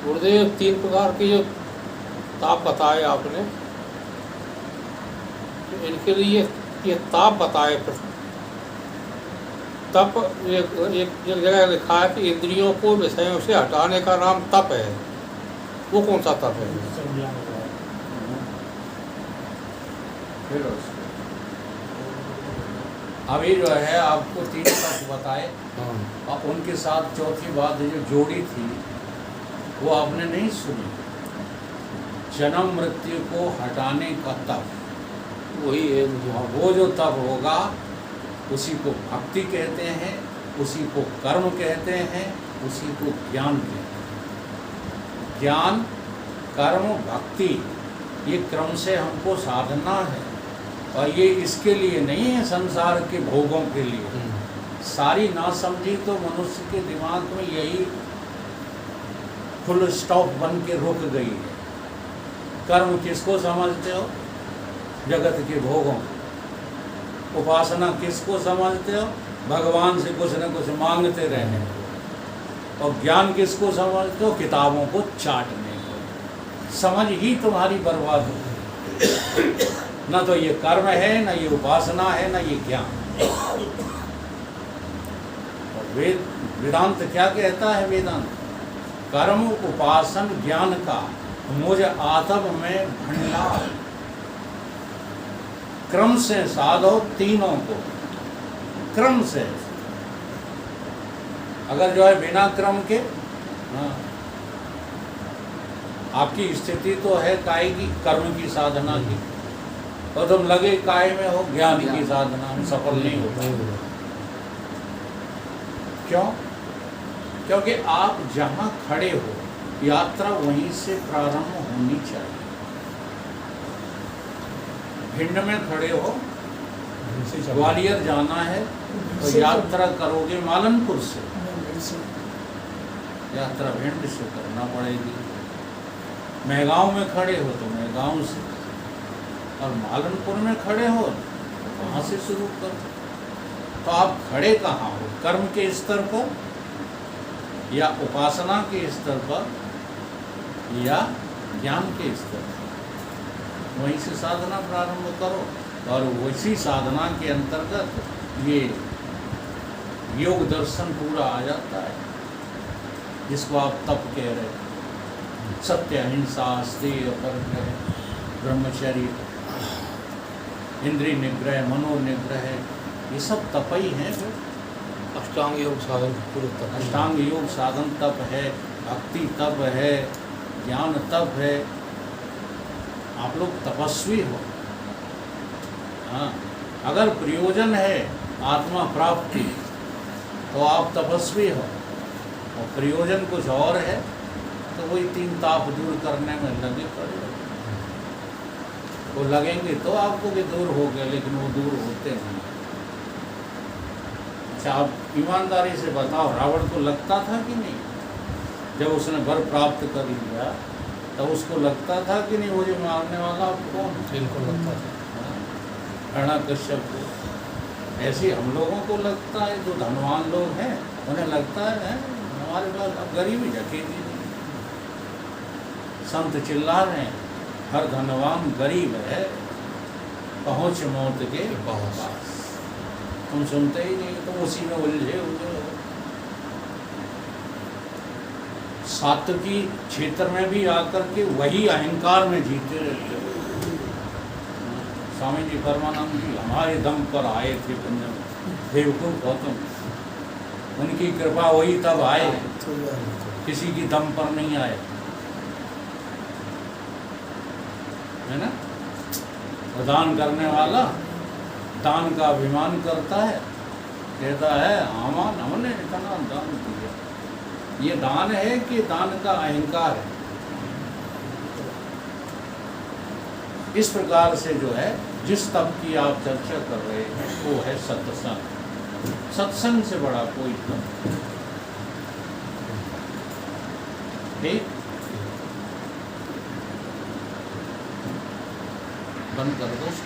गुरुदेव 3 प्रकार के जो ताप बताए आपने, तो इनके लिए ये ताप बताए। तप एक जगह लिखा है कि इंद्रियों को विषयों से हटाने का नाम तप है। वो कौन सा तप है? अभी जो है आपको 3 तप बताए और उनके साथ चौथी बात जो जोड़ी थी वो आपने नहीं सुनी। जन्म मृत्यु को हटाने का तप, वही है। वो जो तप होगा उसी को भक्ति कहते हैं, उसी को कर्म कहते हैं, उसी को ज्ञान कहते हैं। ज्ञान, कर्म, भक्ति, ये क्रम से हमको साधना है और ये इसके लिए नहीं है संसार के भोगों के लिए। सारी नासमझी तो मनुष्य के दिमाग में यही फुल स्टॉप बन के रुक गई है। कर्म किसको समझते हो? जगत के भोगों। उपासना किसको समझते हो? भगवान से कुछ न कुछ मांगते रहने को। और ज्ञान किसको समझते हो? किताबों को चाटने को। समझ ही तुम्हारी बर्बाद हो गई। न तो ये कर्म है, न ये उपासना है, न ये ज्ञान। और वेदांत क्या कहता है? वेदांत कर्म, उपासन, ज्ञान का मुझ आत्म में भंडार। क्रम से साधो तीनों को, क्रम से। अगर जो है बिना क्रम के, आपकी स्थिति तो है काय की, कर्म की साधना की, और तुम लगे काय में हो, ज्ञान की साधना में सफल नहीं होता। क्यों? क्योंकि आप जहाँ खड़े हो यात्रा वहीं से प्रारंभ होनी चाहिए। भिंड में खड़े हो, ग्वालियर जाना है तो यात्रा करोगे मालनपुर से, यात्रा भिंड से करना पड़ेगी। मेहगांव में खड़े हो तो मेहगांव से, और मालनपुर में खड़े हो तो वहाँ से शुरू करो। तो आप खड़े कहाँ हो? कर्म के स्तर पर या उपासना के स्तर पर या ज्ञान के स्तर पर? वहीं से साधना प्रारंभ करो और उसी साधना के अंतर्गत ये योग दर्शन पूरा आ जाता है, जिसको आप तप कह रहे हैं। सत्य, अहिंसा, स्तेय, अपरिग्रह, ब्रह्मचर्य, इंद्रिय निग्रह, मनोनिग्रह, ये सब तप ही हैं। अष्टांग योग साधन पूरे तप। अष्टांग योग साधन तप है, भक्ति तप है, ज्ञान तप है। आप लोग तपस्वी हो। हाँ, अगर प्रयोजन है आत्मा प्राप्ति तो आप तपस्वी हो, और प्रयोजन कुछ और है तो वही 3 ताप दूर करने में लगे पड़े। वो लगेंगे तो आपको भी दूर हो गए, लेकिन वो दूर होते नहीं। अच्छा, आप ईमानदारी से बताओ, रावण को लगता था कि नहीं? जब उसने वर प्राप्त कर लिया तब उसको लगता था कि नहीं मुझे मारने वाला कौन? इनको लगता था। हिरण्यकश्यप को। ऐसे हम लोगों को लगता है, जो धनवान लोग हैं उन्हें लगता है हमारे पास अब गरीबी झकेगी नहीं। संत चिल्ला रहे हैं, हर धनवान गरीब है, पहुँच मौत के पास। तुम सुनते ही नहीं, तुम उसी में उलझे हुए हो। सात्विकी क्षेत्र में भी आकर के वही अहंकार में जीते रहते हो। स्वामी जी परमानंद जी हमारे दम पर आए थे पुण्य बेवकूफ गौतम, उनकी कृपा वही तब आए, किसी की दम पर नहीं आए, है ना। दान करने वाला दान का अभिमान करता है, कहता है आमान हमने इतना दान दिया। ये दान है कि दान का अहंकार है? इस प्रकार से जो है, जिस तप की आप चर्चा कर रहे हैं वो है सत्संग। सत्संग से बड़ा कोई तप नहीं। बंद कर दो।